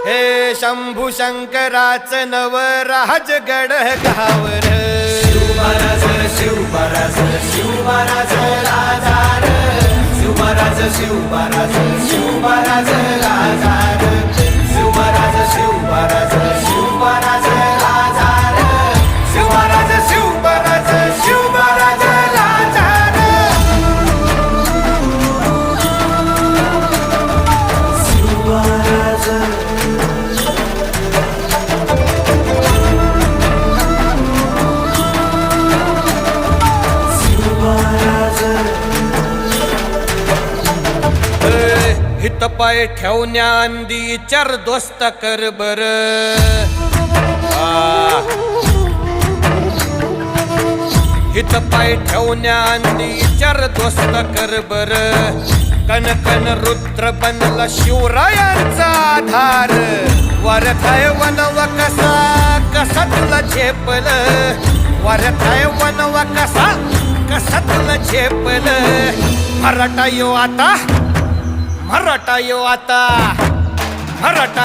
हे शंभू शंकराचं नवराजगड गावर शिवमहाराज शिवमहाराज शिवमहाराज राजार शिवमहाराज शिवमहाराज शिवमहाराज राजार शिवमहाराज शिवमहाराज शिवमहाराज राजार शिवमहाराज शिवमहाराज शिवमहाराज राजार शिवमहाराज हित पाय ठेवण्या अंदी चार दोस्त कर बर हित पाय ठेवण्या अंदी चार दोस्त कर बर कन कन रुद्र बनला शिवरायांचा आधार वरथाय वनव कसा कसा तुला झेपल वरथाय वनव कसा कसा तुला झेपल मराठा यो आता मराठा